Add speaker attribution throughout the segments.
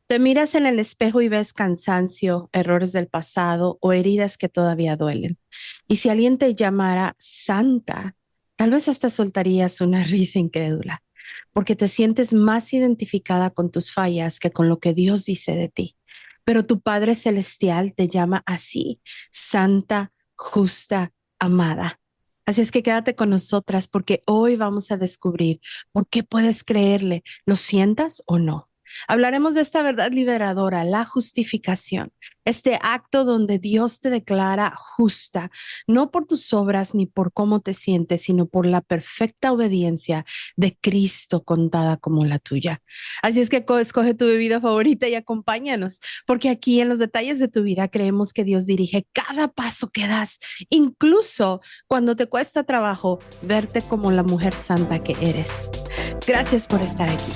Speaker 1: Te miras en el espejo y ves cansancio, errores del pasado o heridas que todavía duelen. Y si alguien te llamara santa, tal vez hasta soltarías una risa incrédula, porque te sientes más identificada con tus fallas que con lo que Dios dice de ti. Pero tu Padre Celestial te llama así, santa, justa, amada. Así es que quédate con nosotras porque hoy vamos a descubrir por qué puedes creerle, lo sientas o no. Hablaremos de esta verdad liberadora, la justificación, este acto donde Dios te declara justa, no por tus obras ni por cómo te sientes, sino por la perfecta obediencia de Cristo contada como la tuya. Así es que escoge tu bebida favorita y acompáñanos, porque aquí en los detalles de tu vida creemos que Dios dirige cada paso que das, incluso cuando te cuesta trabajo verte como la mujer santa que eres. Gracias por estar aquí.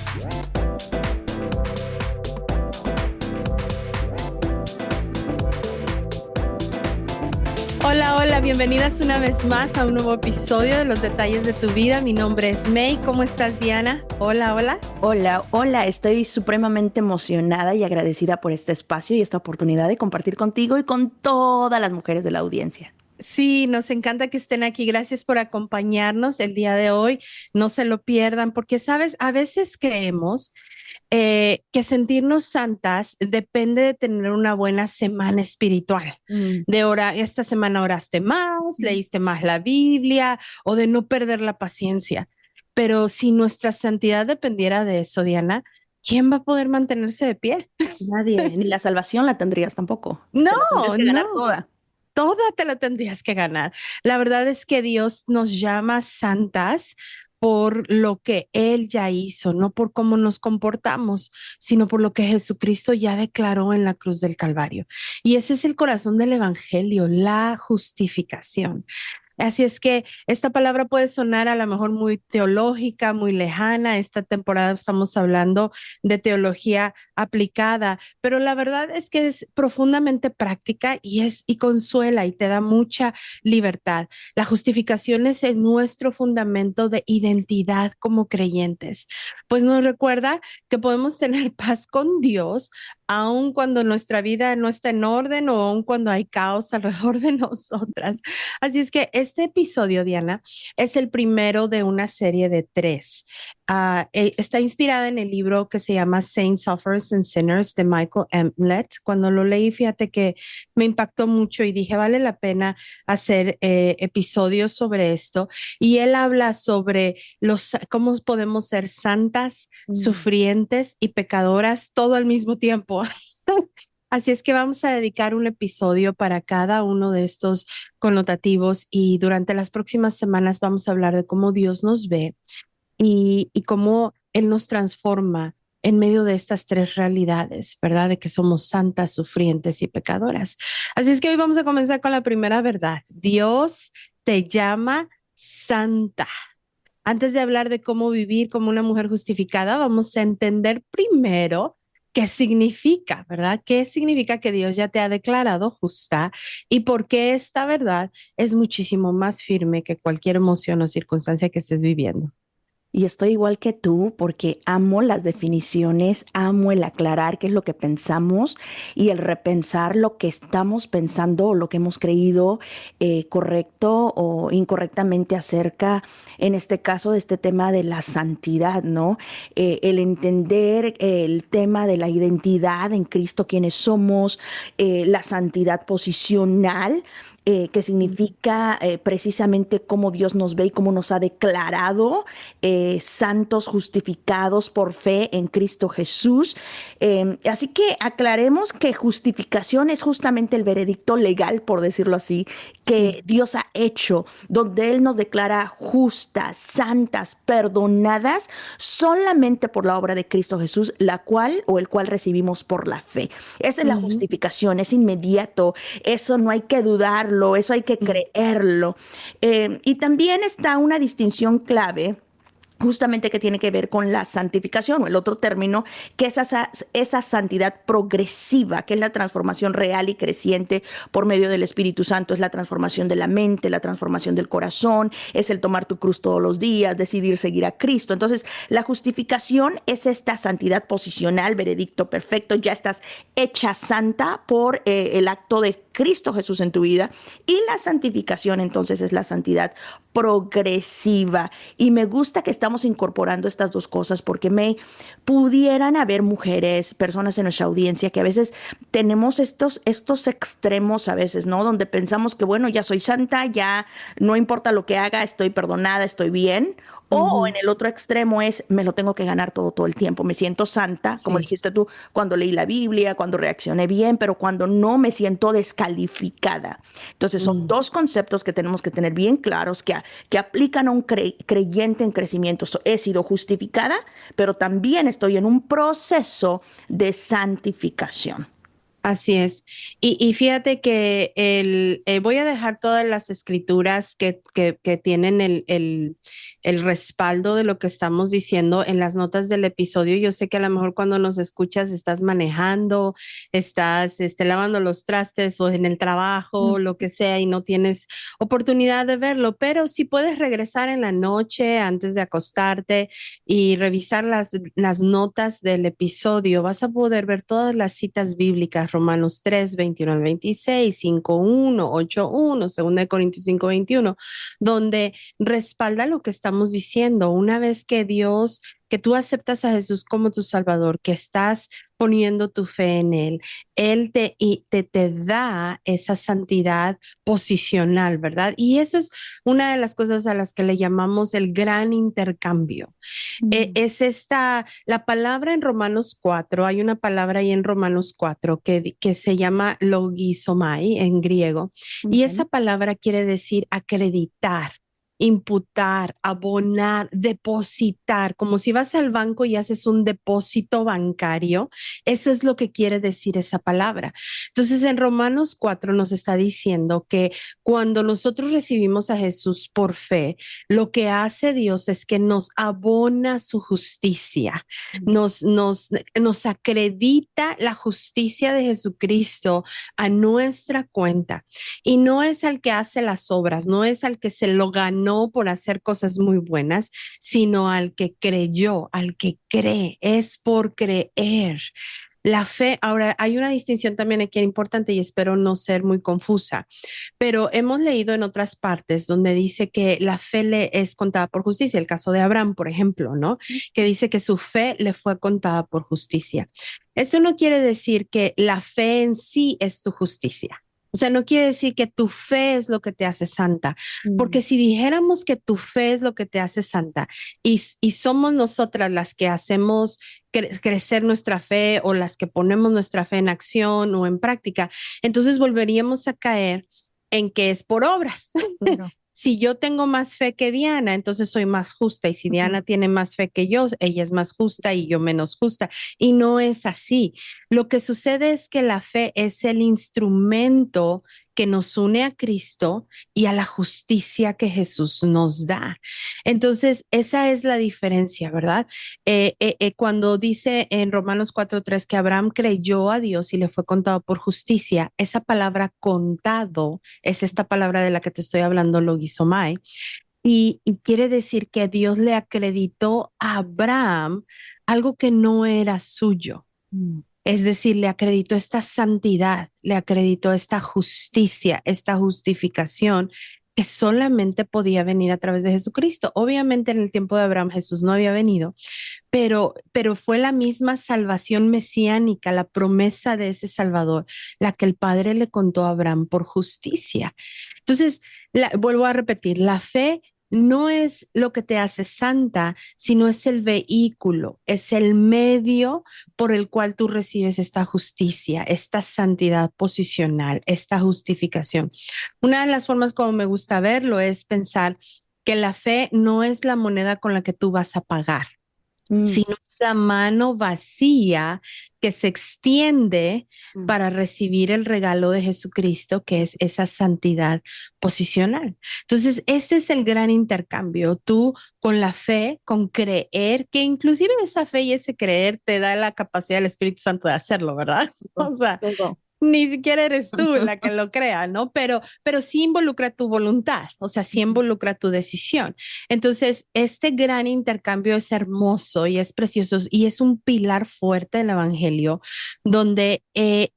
Speaker 1: Hola, hola, bienvenidas una vez más a un nuevo episodio de Los Detalles de tu Vida. Mi nombre es May. ¿Cómo estás, Diana? Hola, hola.
Speaker 2: Hola, hola, estoy supremamente emocionada y agradecida por este espacio y esta oportunidad de compartir contigo y con todas las mujeres de la audiencia.
Speaker 1: Sí, nos encanta que estén aquí. Gracias por acompañarnos el día de hoy. No se lo pierdan, porque, sabes, a veces creemos que sentirnos santas depende de tener una buena semana espiritual.
Speaker 2: Mm.
Speaker 1: De orar, esta semana oraste más, leíste más la Biblia o de no perder la paciencia. Pero si nuestra santidad dependiera de eso, Diana, ¿quién va a poder mantenerse de pie?
Speaker 2: Nadie, ni la salvación la tendrías tampoco.
Speaker 1: No,
Speaker 2: Te la tendrías que ganar
Speaker 1: no.
Speaker 2: toda.
Speaker 1: Toda te la tendrías que ganar. La verdad es que Dios nos llama santas por lo que Él ya hizo, no por cómo nos comportamos, sino por lo que Jesucristo ya declaró en la cruz del Calvario. Y ese es el corazón del Evangelio, la justificación. Así es que esta palabra puede sonar a lo mejor muy teológica, muy lejana. Esta temporada estamos hablando de teología aplicada, pero la verdad es que es profundamente práctica y consuela y te da mucha libertad. La justificación es nuestro fundamento de identidad como creyentes, pues nos recuerda que podemos tener paz con Dios aun cuando nuestra vida no está en orden o aun cuando hay caos alrededor de nosotras. Así es que este episodio, Diana, es el primero de una serie de tres. Está inspirada en el libro que se llama Saints, Sufferers and Sinners de Michael Emmett. Cuando lo leí, fíjate que me impactó mucho y dije, vale la pena hacer episodios sobre esto. Y él habla sobre cómo podemos ser santas,
Speaker 2: Mm.
Speaker 1: sufrientes y pecadoras todo al mismo tiempo. Así es que vamos a dedicar un episodio para cada uno de estos connotativos y durante las próximas semanas vamos a hablar de cómo Dios nos ve y cómo Él nos transforma en medio de estas tres realidades, ¿verdad? De que somos santas, sufrientes y pecadoras. Así es que hoy vamos a comenzar con la primera verdad. Dios te llama santa. Antes de hablar de cómo vivir como una mujer justificada, vamos a entender primero qué significa, ¿verdad? ¿Qué significa que Dios ya te ha declarado justa y por qué esta verdad es muchísimo más firme que cualquier emoción o circunstancia que estés viviendo?
Speaker 2: Y estoy igual que tú porque amo las definiciones, amo el aclarar qué es lo que pensamos y el repensar lo que estamos pensando o lo que hemos creído correcto o incorrectamente acerca, en este caso, de este tema de la santidad, ¿no? El entender el tema de la identidad en Cristo, quiénes somos, la santidad posicional, que significa precisamente cómo Dios nos ve y cómo nos ha declarado santos justificados por fe en Cristo Jesús. Así que aclaremos que justificación es justamente el veredicto legal, por decirlo así,
Speaker 1: Sí.
Speaker 2: que Dios ha hecho, donde Él nos declara justas, santas, perdonadas solamente por la obra de Cristo Jesús, la cual o el cual recibimos por la fe. Esa es la
Speaker 1: Ujú,
Speaker 2: justificación, es inmediato, eso no hay que dudarlo, eso hay que
Speaker 1: ujú,
Speaker 2: creerlo. Y también está una distinción clave justamente que tiene que ver con la santificación, o el otro término, que es esa santidad progresiva, que es la transformación real y creciente por medio del Espíritu Santo, es la transformación de la mente, la transformación del corazón, es el tomar tu cruz todos los días, decidir seguir a Cristo. Entonces, la justificación es esta santidad posicional, veredicto perfecto, ya estás hecha santa por el acto de Cristo Jesús en tu vida. Y la santificación entonces es la santidad progresiva. Y me gusta que estamos incorporando estas dos cosas porque me pudieran haber mujeres, personas en nuestra audiencia que a veces tenemos estos extremos a veces, ¿no? Donde pensamos que, bueno, ya soy santa, ya no importa lo que haga, estoy perdonada, estoy bien. O en
Speaker 1: Ujú.
Speaker 2: el otro extremo es, me lo tengo que ganar todo el tiempo. Me siento santa, como
Speaker 1: Sí.
Speaker 2: dijiste tú, cuando leí la Biblia, cuando reaccioné bien, pero cuando no me siento descalificada. Entonces son
Speaker 1: Mm.
Speaker 2: dos conceptos que tenemos que tener bien claros que aplican a un creyente en crecimiento. He sido justificada, pero también estoy en un proceso de santificación.
Speaker 1: Así es. Y fíjate que voy a dejar todas las escrituras que tienen el respaldo de lo que estamos diciendo en las notas del episodio. Yo sé que a lo mejor cuando nos escuchas estás manejando, estás lavando los trastes o en el trabajo, lo que sea, y no tienes oportunidad de verlo, pero si puedes regresar en la noche antes de acostarte y revisar las notas del episodio, vas a poder ver todas las citas bíblicas, Romanos 3, 21 al 26, 5, 1, 8, 1, 2 de Corintios 5, 21, donde respalda lo que estamos diciendo. Una vez que tú aceptas a Jesús como tu Salvador, que estás poniendo tu fe en Él, Él te da esa santidad posicional, ¿verdad? Y eso es una de las cosas a las que le llamamos el gran intercambio.
Speaker 2: Mm.
Speaker 1: La palabra en Romanos 4, hay una palabra ahí en Romanos 4 que se llama logizomai en griego, y esa
Speaker 2: Ok.
Speaker 1: palabra quiere decir acreditar, imputar, abonar, depositar, como si vas al banco y haces un depósito bancario. Eso es lo que quiere decir esa palabra. Entonces, en Romanos 4 nos está diciendo que cuando nosotros recibimos a Jesús por fe, lo que hace Dios es que nos abona su justicia, nos acredita la justicia de Jesucristo a nuestra cuenta. Y no es al que hace las obras, no es al que se lo ganó por hacer cosas muy buenas, sino al que creyó, al que cree, es por creer. La fe, ahora hay una distinción también aquí importante y espero no ser muy confusa, pero hemos leído en otras partes donde dice que la fe le es contada por justicia, el caso de Abraham, por ejemplo, ¿no? Que dice que su fe le fue contada por justicia. Eso no quiere decir que la fe en sí es tu justicia. O sea, no quiere decir que tu fe es lo que te hace santa, porque
Speaker 2: Mm.
Speaker 1: si dijéramos que tu fe es lo que te hace santa y somos nosotras las que hacemos crecer nuestra fe o las que ponemos nuestra fe en acción o en práctica, entonces volveríamos a caer en que es por obras.
Speaker 2: Claro.
Speaker 1: Si yo tengo más fe que Diana, entonces soy más justa. Y si
Speaker 2: Ujú.
Speaker 1: Diana tiene más fe que yo, ella es más justa y yo menos justa. Y no es así. Lo que sucede es que la fe es el instrumento que nos une a Cristo y a la justicia que Jesús nos da. Entonces, esa es la diferencia, ¿verdad? Cuando dice en Romanos 4:3 que Abraham creyó a Dios y le fue contado por justicia, esa palabra contado es esta palabra de la que te estoy hablando, logizomai, y quiere decir que Dios le acreditó a Abraham algo que no era suyo.
Speaker 2: Mm.
Speaker 1: Es decir, le acreditó esta santidad, le acreditó esta justicia, esta justificación que solamente podía venir a través de Jesucristo. Obviamente en el tiempo de Abraham Jesús no había venido, pero fue la misma salvación mesiánica, la promesa de ese Salvador, la que el Padre le contó a Abraham por justicia. Entonces, vuelvo a repetir, la fe no es lo que te hace santa, sino es el vehículo, es el medio por el cual tú recibes esta justicia, esta santidad posicional, esta justificación. Una de las formas como me gusta verlo es pensar que la fe no es la moneda con la que tú vas a pagar.
Speaker 2: Mm,
Speaker 1: sino es la mano vacía que se extiende
Speaker 2: mm,
Speaker 1: para recibir el regalo de Jesucristo, que es esa santidad posicional. Entonces, este es el gran intercambio. Tú con la fe, con creer, que inclusive esa fe y ese creer te da la capacidad del Espíritu Santo de hacerlo, ¿verdad?
Speaker 2: todo,
Speaker 1: O sea,
Speaker 2: todo.
Speaker 1: ni siquiera eres tú la que lo crea, ¿no? Pero sí involucra tu voluntad, o sea, sí involucra tu decisión. Entonces, este gran intercambio es hermoso y es precioso y es un pilar fuerte del Evangelio, donde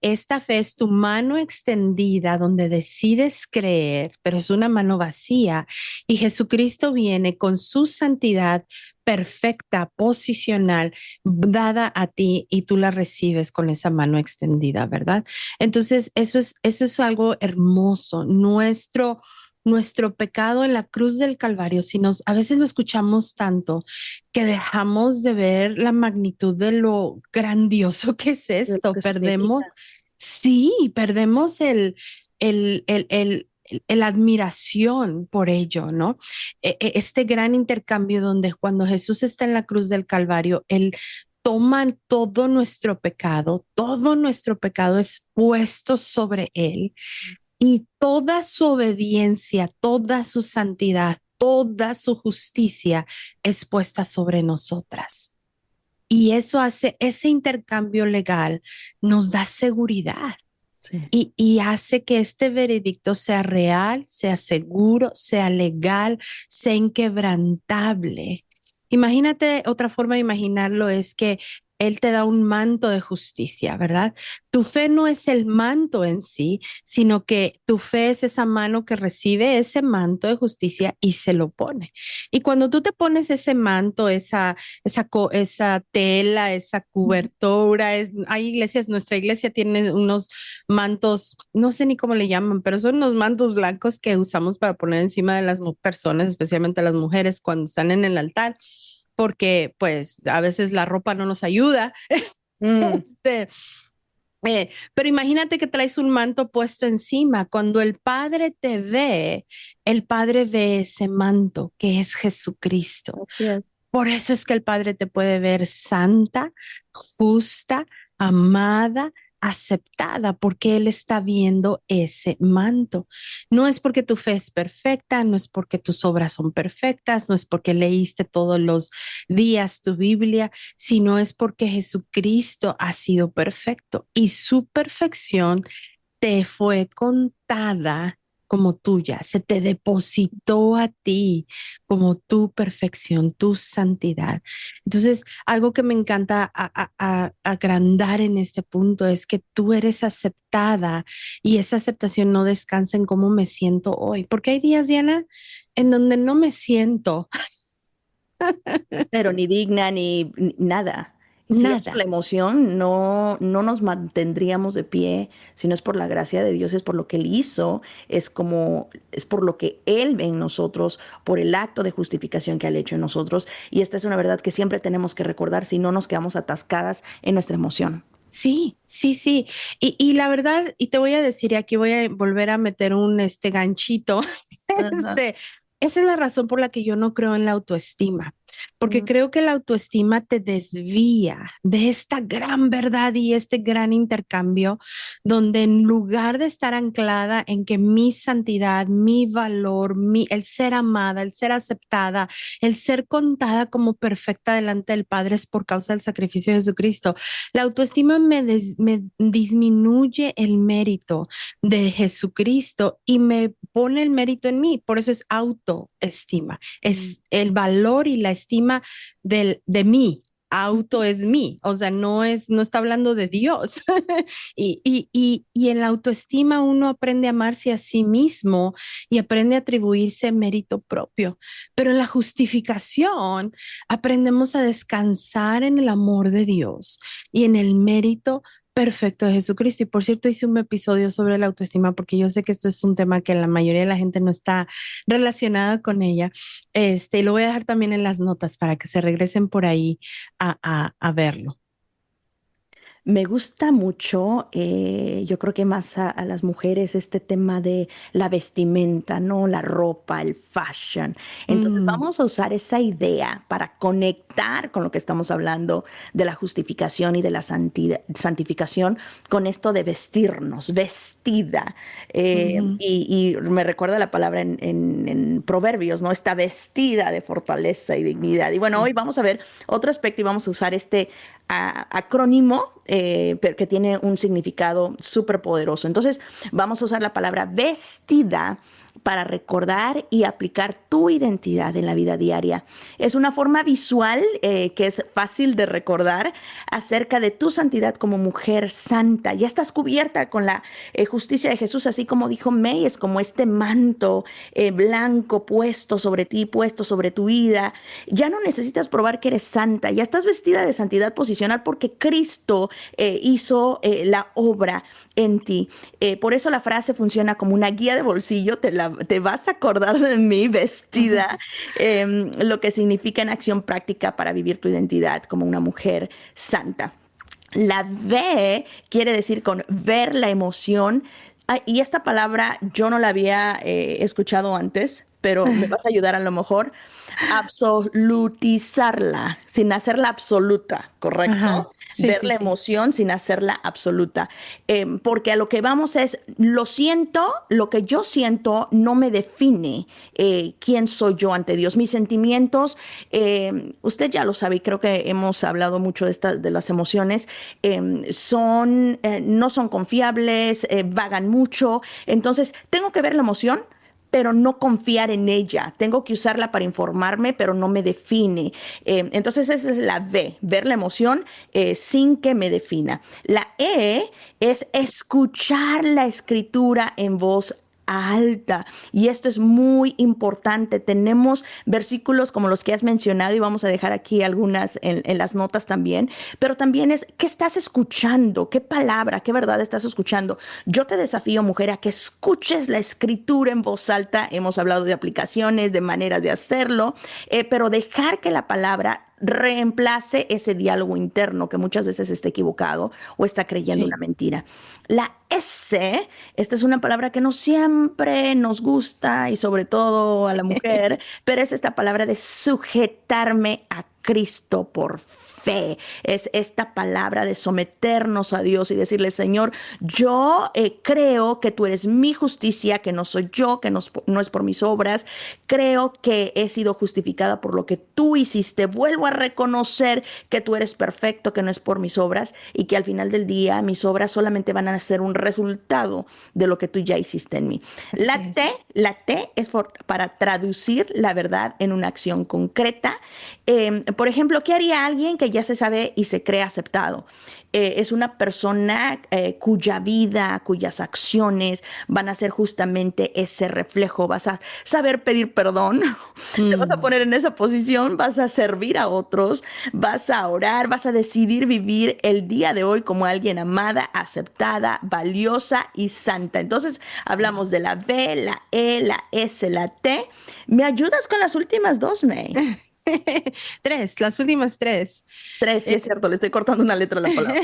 Speaker 1: esta fe es tu mano extendida, donde decides creer, pero es una mano vacía y Jesucristo viene con su santidad perfecta, posicional, dada a ti y tú la recibes con esa mano extendida, ¿verdad? Entonces, eso es algo hermoso. Nuestro pecado en la cruz del Calvario, si nos, a veces lo escuchamos tanto que dejamos de ver la magnitud de lo grandioso que es
Speaker 2: De lo
Speaker 1: esto.
Speaker 2: que significa.
Speaker 1: Perdemos, sí, perdemos el admiración por ello, ¿no? Este gran intercambio donde cuando Jesús está en la cruz del Calvario, Él toman todo nuestro pecado es puesto sobre Él y toda su obediencia, toda su santidad, toda su justicia es puesta sobre nosotras. Y eso hace, ese intercambio legal nos da seguridad
Speaker 2: Sí.
Speaker 1: y hace que este veredicto sea real, sea seguro, sea legal, sea inquebrantable. Imagínate, otra forma de imaginarlo es que Él te da un manto de justicia, ¿verdad? Tu fe no es el manto en sí, sino que tu fe es esa mano que recibe ese manto de justicia y se lo pone. Y cuando tú te pones ese manto, esa tela, esa cobertura, hay iglesias, nuestra iglesia tiene unos mantos, no sé ni cómo le llaman, pero son unos mantos blancos que usamos para poner encima de las personas, especialmente las mujeres, cuando están en el altar, porque pues a veces la ropa no nos ayuda.
Speaker 2: Mm,
Speaker 1: Este, pero imagínate que traes un manto puesto encima. Cuando el Padre te ve, el Padre ve ese manto que es Jesucristo.
Speaker 2: así es.
Speaker 1: Por eso es que el Padre te puede ver santa, justa, amada, aceptada, porque Él está viendo ese manto. No es porque tu fe es perfecta, no es porque tus obras son perfectas, no es porque leíste todos los días tu Biblia, sino es porque Jesucristo ha sido perfecto y su perfección te fue contada como tuya, se te depositó a ti como tu perfección, tu santidad. Entonces, algo que me encanta agrandar en este punto es que tú eres aceptada y esa aceptación no descansa en cómo me siento hoy, porque hay días, Diana, en donde no me siento
Speaker 2: Pero ni digna ni nada. Y si es por la
Speaker 1: nada.
Speaker 2: emoción, no nos mantendríamos de pie, si no es por la gracia de Dios, es por lo que Él hizo, es por lo que Él ve en nosotros, por el acto de justificación que ha hecho en nosotros. Y esta es una verdad que siempre tenemos que recordar si no nos quedamos atascadas en nuestra emoción.
Speaker 1: Sí, sí, sí. Y la verdad, y te voy a decir, y aquí voy a volver a meter un ganchito.
Speaker 2: Ajá.
Speaker 1: Este, esa es la razón por la que yo no creo en la autoestima, porque
Speaker 2: Mm,
Speaker 1: creo que la autoestima te desvía de esta gran verdad y este gran intercambio, donde en lugar de estar anclada en que mi santidad, mi valor, el ser amada, el ser aceptada, el ser contada como perfecta delante del Padre es por causa del sacrificio de Jesucristo. La autoestima me disminuye el mérito de Jesucristo y me pone el mérito en mí. Por eso es autoestima,
Speaker 2: mm,
Speaker 1: es el valor y la estima de mí. Auto es mí, o sea, no está hablando de Dios. Y en la autoestima uno aprende a amarse a sí mismo y aprende a atribuirse mérito propio. Pero en la justificación aprendemos a descansar en el amor de Dios y en el mérito perfecto de Jesucristo. Y por cierto, hice un episodio sobre la autoestima porque yo sé que esto es un tema que la mayoría de la gente no está relacionada con ella. Y lo voy a dejar también en las notas para que se regresen por ahí a verlo.
Speaker 2: Me gusta mucho, yo creo que más a las mujeres, este tema de la vestimenta, ¿no? La ropa, el fashion. Entonces
Speaker 1: Mm,
Speaker 2: vamos a usar esa idea para conectar con lo que estamos hablando de la justificación y de la santificación con esto de vestirnos, vestida.
Speaker 1: ujú,
Speaker 2: Y me recuerda la palabra en Proverbios, ¿no? Está vestida de fortaleza y dignidad. Y bueno, hoy
Speaker 1: sí.
Speaker 2: vamos a ver otro aspecto y vamos a usar este acrónimo, pero que tiene un significado súper poderoso. Entonces, vamos a usar la palabra vestida para recordar y aplicar tu identidad en la vida diaria. Es una forma visual que es fácil de recordar acerca de tu santidad como mujer santa. Ya estás cubierta con la justicia de Jesús, así como dijo May, es como este manto blanco puesto sobre ti, puesto sobre tu vida. Ya no necesitas probar que eres santa, ya estás vestida de santidad posicional porque Cristo hizo la obra en ti. Por eso la frase funciona como una guía de bolsillo, te vas a acordar de mí vestida, lo que significa en acción práctica para vivir tu identidad como una mujer santa. La V quiere decir con ver la emoción. Y esta palabra yo no la había escuchado antes, pero me vas a ayudar a lo mejor. Absolutizarla, sin hacerla absoluta,
Speaker 1: Ajá,
Speaker 2: ¿correcto?
Speaker 1: sí,
Speaker 2: Ver
Speaker 1: sí,
Speaker 2: la
Speaker 1: sí.
Speaker 2: emoción sin hacerla absoluta. Porque a lo que vamos es, lo siento, lo que yo siento no me define quién soy yo ante Dios. Mis sentimientos, usted ya lo sabe y creo que hemos hablado mucho de las emociones, no son confiables, vagan mucho. Entonces, tengo que ver la emoción, pero no confiar en ella. Tengo que usarla para informarme, pero no me define. Entonces esa es la V, ver la emoción sin que me defina. La E es escuchar la escritura en voz alta. Y esto es muy importante. Tenemos versículos como los que has mencionado y vamos a dejar aquí algunas en las notas también, pero también es, ¿qué estás escuchando? ¿Qué palabra, qué verdad estás escuchando? Yo te desafío, mujer, a que escuches la escritura en voz alta. Hemos hablado de aplicaciones, de maneras de hacerlo, pero dejar que la palabra reemplace ese diálogo interno que muchas veces está equivocado o está creyendo una
Speaker 1: Sí.
Speaker 2: mentira. La S, esta es una palabra que no siempre nos gusta y sobre todo a la mujer, pero es esta palabra de sujetarme a Cristo por fe. Es esta palabra de someternos a Dios y decirle, Señor, yo creo que tú eres mi justicia, que no soy yo, que no es por mis obras. Creo que he sido justificada por lo que tú hiciste. Vuelvo a reconocer que tú eres perfecto, que no es por mis obras y que al final del día mis obras solamente van a ser un resultado de lo que tú ya hiciste en mí.
Speaker 1: Así es.
Speaker 2: La T es para traducir la verdad en una acción concreta. Por ejemplo, ¿qué haría alguien que ya se sabe y se cree aceptado? Es una persona cuya vida, cuyas acciones van a ser justamente ese reflejo. Vas a saber pedir perdón, te vas a
Speaker 1: Mm,
Speaker 2: poner en esa posición, vas a servir a otros, vas a orar, vas a decidir vivir el día de hoy como alguien amada, aceptada, valiosa y santa. Entonces,
Speaker 1: sí.
Speaker 2: hablamos de la V, la E, la S, la T. ¿Me ayudas con las últimas dos, May?
Speaker 1: Tres, las últimas tres.
Speaker 2: Tres, sí
Speaker 1: Eh,
Speaker 2: es cierto, le estoy cortando una letra a la palabra.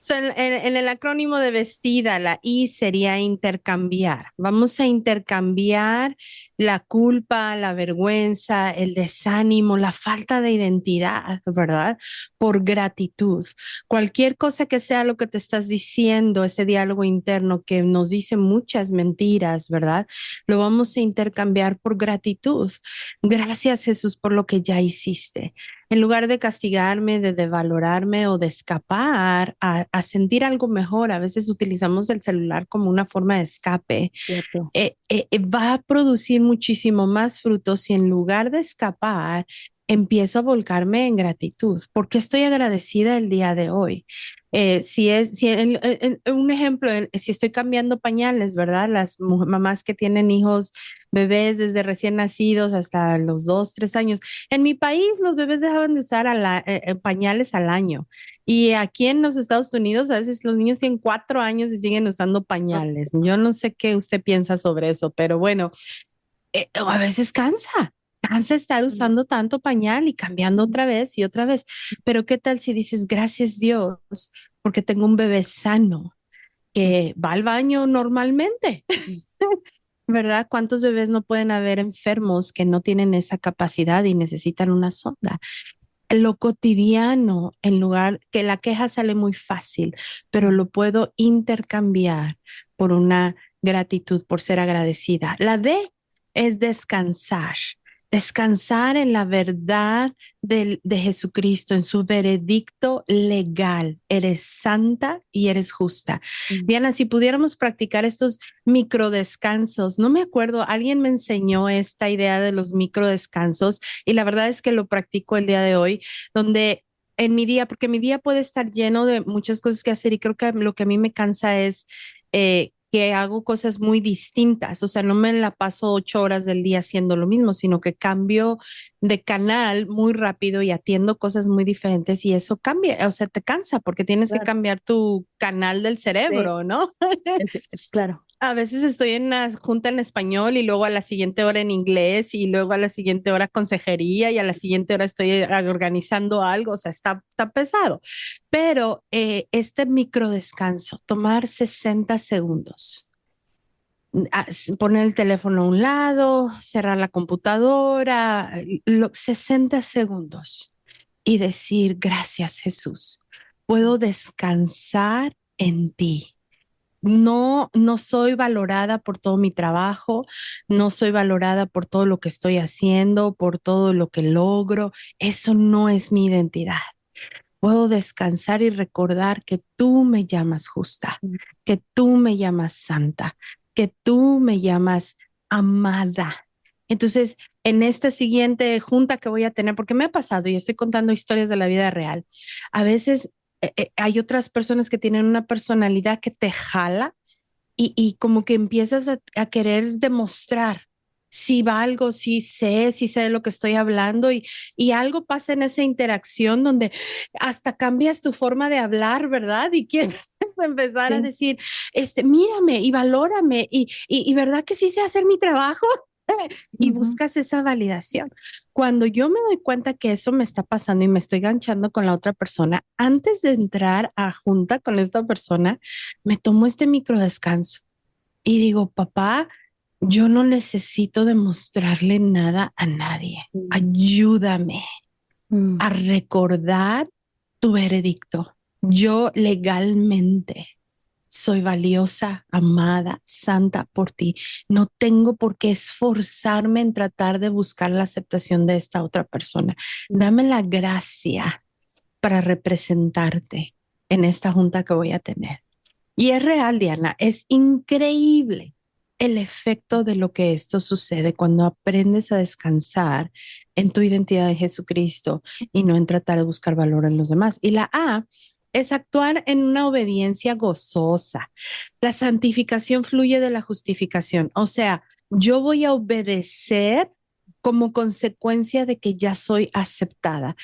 Speaker 1: En el acrónimo de vestida, la I sería intercambiar. Vamos a intercambiar la culpa, la vergüenza, el desánimo, la falta de identidad, ¿verdad? Por gratitud. Cualquier cosa que sea lo que te estás diciendo, ese diálogo interno que nos dice muchas mentiras, ¿verdad? Lo vamos a intercambiar por gratitud. Gracias, Jesús, por lo que ya hiciste. En lugar de castigarme, de devalorarme o de escapar a sentir algo mejor, a veces utilizamos el celular como una forma de escape.
Speaker 2: Cierto.
Speaker 1: Va a producir muchísimo más frutos si en lugar de escapar, empiezo a volcarme en gratitud. ¿Por qué estoy agradecida el día de hoy? Un ejemplo, si estoy cambiando pañales, ¿verdad? Las mamás que tienen hijos, bebés desde recién nacidos hasta los 2, 3 años. En mi país, los bebés dejaban de usar pañales al año. Y aquí en los Estados Unidos, a veces los niños tienen 4 años y siguen usando pañales. Yo no sé qué usted piensa sobre eso, pero bueno, a veces cansa. cansa estar usando tanto pañal y cambiando otra vez y otra vez. Pero ¿qué tal si dices, gracias Dios, porque tengo un bebé sano que va al baño normalmente? ¿Verdad? ¿Cuántos bebés no pueden haber enfermos que no tienen esa capacidad y necesitan una sonda? Lo cotidiano, en lugar que la queja sale muy fácil, pero lo puedo intercambiar por una gratitud, por ser agradecida. La D es descansar, descansar en la verdad de Jesucristo, en su veredicto legal. Eres santa y eres justa. Diana, si pudiéramos practicar estos microdescansos, no me acuerdo, alguien me enseñó esta idea de los microdescansos y la verdad es que lo practico el día de hoy, donde en mi día, porque mi día puede estar lleno de muchas cosas que hacer y creo que lo que a mí me cansa es que hago cosas muy distintas, o sea, no me la paso 8 horas del día haciendo lo mismo, sino que cambio de canal muy rápido y atiendo cosas muy diferentes y eso cambia, o sea, te cansa porque tienes que
Speaker 2: Claro.
Speaker 1: cambiar tu canal del
Speaker 2: Sí,
Speaker 1: cerebro, ¿no?
Speaker 2: claro.
Speaker 1: A veces estoy en una junta en español y luego a la siguiente hora en inglés y luego a la siguiente hora consejería y a la siguiente hora estoy organizando algo, o sea, está pesado. Pero este micro descanso, tomar 60 segundos, poner el teléfono a un lado, cerrar la computadora, 60 segundos y decir, gracias Jesús, puedo descansar en ti. No, no soy valorada por todo mi trabajo, no soy valorada por todo lo que estoy haciendo, por todo lo que logro. Eso no es mi identidad. Puedo descansar y recordar que tú me llamas justa, que tú me llamas santa, que tú me llamas amada. Entonces, en esta siguiente junta que voy a tener, porque me ha pasado y estoy contando historias de la vida real, a veces hay otras personas que tienen una personalidad que te jala y como que empiezas a querer demostrar si valgo, si sé de lo que estoy hablando y algo pasa en esa interacción donde hasta cambias tu forma de hablar, ¿verdad? Y quieres empezar a
Speaker 2: Sí.
Speaker 1: decir, mírame y valórame y ¿verdad que sí sé hacer mi trabajo? Y
Speaker 2: Ujú.
Speaker 1: buscas esa validación. Cuando yo me doy cuenta que eso me está pasando y me estoy ganchando con la otra persona, antes de entrar a junta con esta persona, me tomo este micro descanso y digo, papá, yo no necesito demostrarle nada a nadie. Ayúdame
Speaker 2: Mm.
Speaker 1: a recordar tu veredicto. Yo legalmente soy valiosa, amada, santa por ti. No tengo por qué esforzarme en tratar de buscar la aceptación de esta otra persona. Dame la gracia para representarte en esta junta que voy a tener. Y es real, Diana, es increíble el efecto de lo que esto sucede cuando aprendes a descansar en tu identidad en Jesucristo y no en tratar de buscar valor en los demás. Y la A es actuar en una obediencia gozosa. La santificación fluye de la justificación. O sea, yo voy a obedecer como consecuencia de que ya soy aceptada.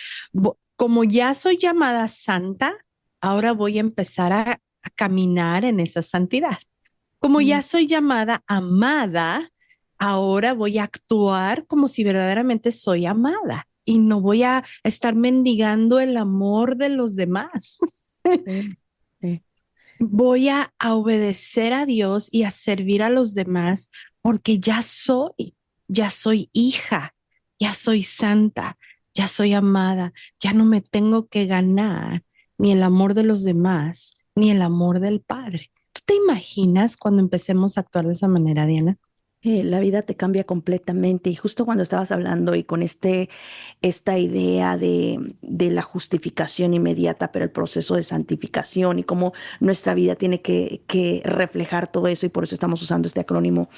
Speaker 1: Como ya soy llamada santa, ahora voy a empezar a caminar en esa santidad. Como
Speaker 2: Mm.
Speaker 1: ya soy llamada amada, ahora voy a actuar como si verdaderamente soy amada y no voy a estar mendigando el amor de los demás.
Speaker 2: Sí, sí.
Speaker 1: Voy a obedecer a Dios y a servir a los demás porque ya soy hija, ya soy santa, ya soy amada, ya no me tengo que ganar ni el amor de los demás, ni el amor del Padre. ¿Tú te imaginas cuando empecemos a actuar de esa manera, Diana?
Speaker 2: La vida te cambia completamente y justo cuando estabas hablando y con esta idea de la justificación inmediata, pero el proceso de santificación y cómo nuestra vida tiene que reflejar todo eso y por eso estamos usando este acrónimo,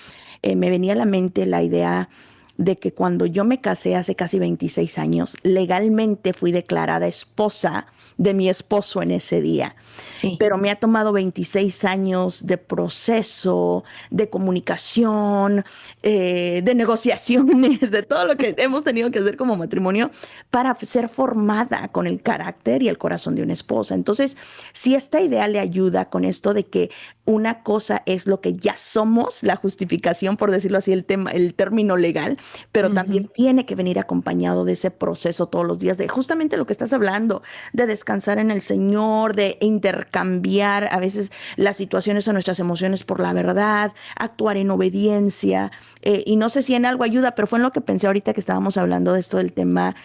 Speaker 2: me venía a la mente la idea de que cuando yo me casé hace casi 26 años, legalmente fui declarada esposa de mi esposo en ese día,
Speaker 1: Sí.
Speaker 2: pero me ha tomado 26 años de proceso, de comunicación, de negociaciones, de todo lo que hemos tenido que hacer como matrimonio para ser formada con el carácter y el corazón de una esposa. Entonces, si esta idea le ayuda con esto de que una cosa es lo que ya somos, la justificación, por decirlo así, el término legal, pero
Speaker 1: Ujú.
Speaker 2: también tiene que venir acompañado de ese proceso todos los días, de justamente lo que estás hablando, de descansar en el Señor, de intercambiar a veces las situaciones o nuestras emociones por la verdad, actuar en obediencia. Y no sé si en algo ayuda, pero fue en lo que pensé ahorita que estábamos hablando de esto del tema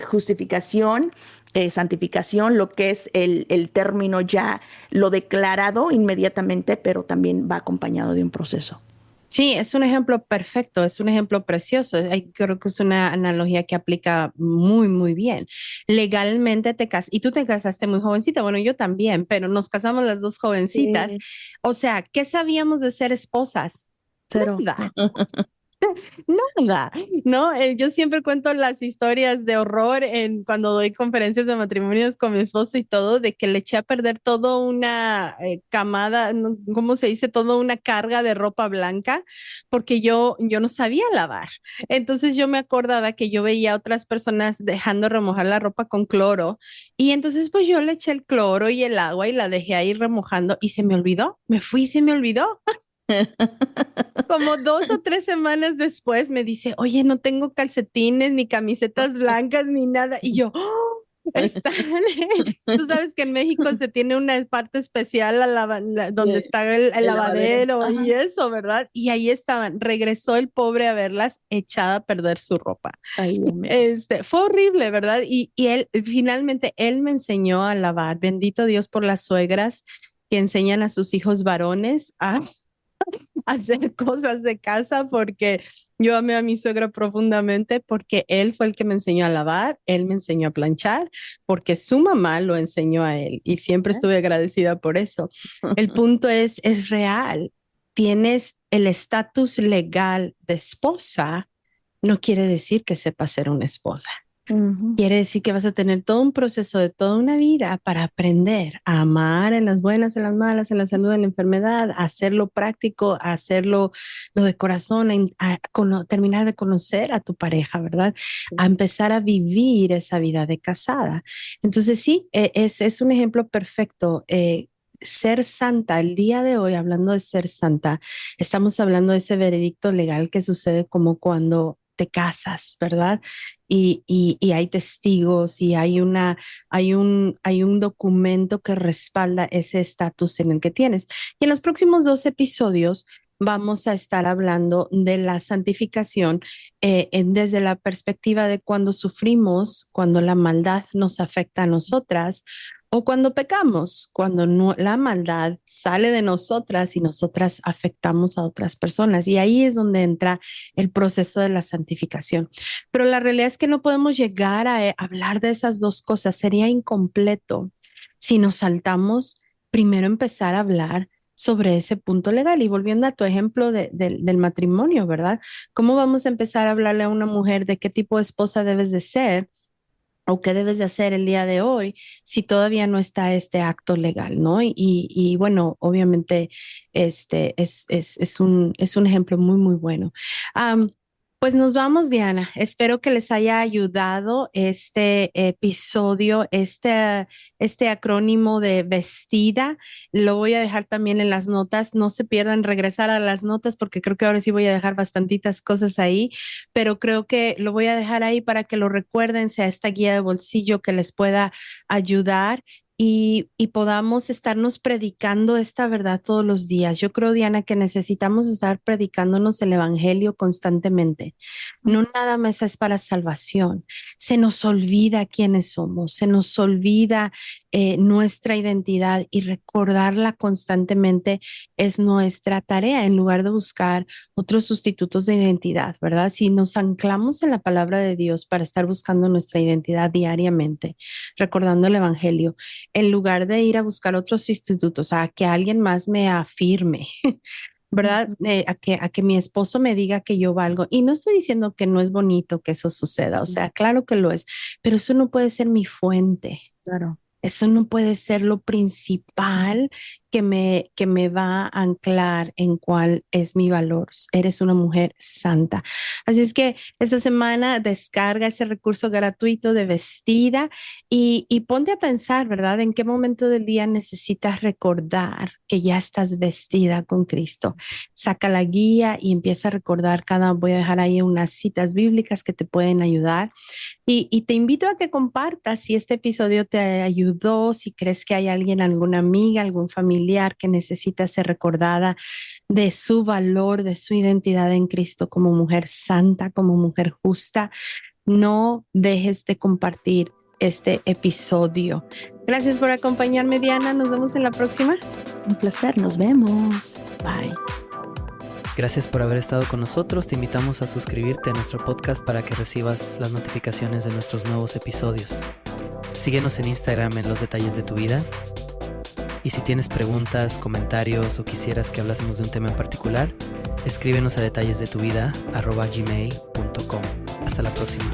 Speaker 2: justificación, santificación, lo que es el término ya, lo declarado inmediatamente, pero también va acompañado de un proceso.
Speaker 1: Sí, es un ejemplo perfecto, es un ejemplo precioso. Creo que es una analogía que aplica muy, muy bien. Legalmente te casas, y tú te casaste muy jovencita, bueno, yo también, pero nos casamos las dos jovencitas.
Speaker 2: Sí.
Speaker 1: O sea, ¿qué sabíamos de ser esposas?
Speaker 2: Cero.
Speaker 1: Nada. Nada, ¿no? Yo siempre cuento las historias de horror en cuando doy conferencias de matrimonios con mi esposo y todo, de que le eché a perder toda una camada, ¿cómo se dice? Toda una carga de ropa blanca, porque yo no sabía lavar. Entonces yo me acordaba que yo veía a otras personas dejando remojar la ropa con cloro y entonces pues yo le eché el cloro y el agua y la dejé ahí remojando y se me olvidó, me fui y se me olvidó. Como 2 o 3 semanas después me dice, oye, no tengo calcetines, ni camisetas blancas, ni nada. Y yo, "Oh, están, tú sabes que en México se tiene una parte especial donde
Speaker 2: Sí,
Speaker 1: está el
Speaker 2: el lavadero.
Speaker 1: lavadero y
Speaker 2: Ajá.
Speaker 1: eso, ¿verdad? Y ahí estaban. Regresó el pobre a verlas echada a perder su ropa.
Speaker 2: Ay, Dios mío.
Speaker 1: Fue horrible, ¿verdad? Y él, finalmente, él me enseñó a lavar. Bendito Dios por las suegras que enseñan a sus hijos varones a hacer cosas de casa porque yo amé a mi suegro profundamente porque él fue el que me enseñó a lavar, él me enseñó a planchar, porque su mamá lo enseñó a él y siempre estuve agradecida por eso. El punto es real. Tienes el estatus legal de esposa, no quiere decir que sepas ser una esposa.
Speaker 2: Ujú.
Speaker 1: Quiere decir que vas a tener todo un proceso de toda una vida para aprender a amar en las buenas, en las malas, en la salud, en la enfermedad, a hacerlo práctico, a hacerlo lo de corazón, terminar de conocer a tu pareja, ¿verdad? A empezar a vivir esa vida de casada. Entonces, sí, es un ejemplo perfecto. Ser santa, el día de hoy, hablando de ser santa, estamos hablando de ese veredicto legal que sucede como cuando te casas, ¿verdad? Y hay testigos y hay un documento que respalda ese estatus en el que tienes. Y en los próximos 2 episodios vamos a estar hablando de la santificación desde la perspectiva de cuando sufrimos, cuando la maldad nos afecta a nosotras o cuando pecamos, cuando la maldad sale de nosotras y nosotras afectamos a otras personas. Y ahí es donde entra el proceso de la santificación. Pero la realidad es que no podemos llegar a hablar de esas dos cosas. Sería incompleto si nos saltamos primero empezar a hablar sobre ese punto legal. Y volviendo a tu ejemplo del matrimonio, ¿verdad? ¿Cómo vamos a empezar a hablarle a una mujer de qué tipo de esposa debes de ser? ¿O qué debes de hacer el día de hoy si todavía no está este acto legal, ¿no? Y bueno, obviamente es un ejemplo muy, muy bueno. Am, pues nos vamos, Diana. Espero que les haya ayudado este episodio, este acrónimo de vestida. Lo voy a dejar también en las notas. No se pierdan regresar a las notas porque creo que ahora sí voy a dejar bastantitas cosas ahí, pero creo que lo voy a dejar ahí para que lo recuerden, sea esta guía de bolsillo que les pueda ayudar y podamos estarnos predicando esta verdad todos los días. Yo creo, Diana, que necesitamos estar predicándonos el Evangelio constantemente. No nada más es para salvación. Se nos olvida quiénes somos, se nos olvida nuestra identidad y recordarla constantemente es nuestra tarea en lugar de buscar otros sustitutos de identidad, ¿verdad? Si nos anclamos en la palabra de Dios para estar buscando nuestra identidad diariamente, recordando el Evangelio, en lugar de ir a buscar otros sustitutos, a que alguien más me afirme, ¿verdad?
Speaker 2: Ujú.
Speaker 1: A que mi esposo me diga que yo valgo. Y no estoy diciendo que no es bonito que eso suceda, o sea, claro que lo es, pero eso no puede ser mi fuente.
Speaker 2: Claro.
Speaker 1: Eso no puede ser lo principal que me va a anclar en cuál es mi valor. Eres una mujer santa. Así es que esta semana descarga ese recurso gratuito de Vestida y ponte a pensar, ¿verdad? ¿En qué momento del día necesitas recordar que ya estás vestida con Cristo? Saca la guía y empieza a recordar voy a dejar ahí unas citas bíblicas que te pueden ayudar. Y te invito a que compartas si este episodio te ayudó, si crees que hay alguien, alguna amiga, algún familiar que necesita ser recordada de su valor, de su identidad en Cristo como mujer santa, como mujer justa. No dejes de compartir este episodio. Gracias por acompañarme, Diana. Nos vemos en la próxima.
Speaker 2: Un placer, nos vemos.
Speaker 1: Bye.
Speaker 3: Gracias por haber estado con nosotros. Te invitamos a suscribirte a nuestro podcast para que recibas las notificaciones de nuestros nuevos episodios. Síguenos en Instagram en Los Detalles de tu Vida. Y si tienes preguntas, comentarios o quisieras que hablásemos de un tema en particular, escríbenos a detallesdetuvida@gmail.com. Hasta la próxima.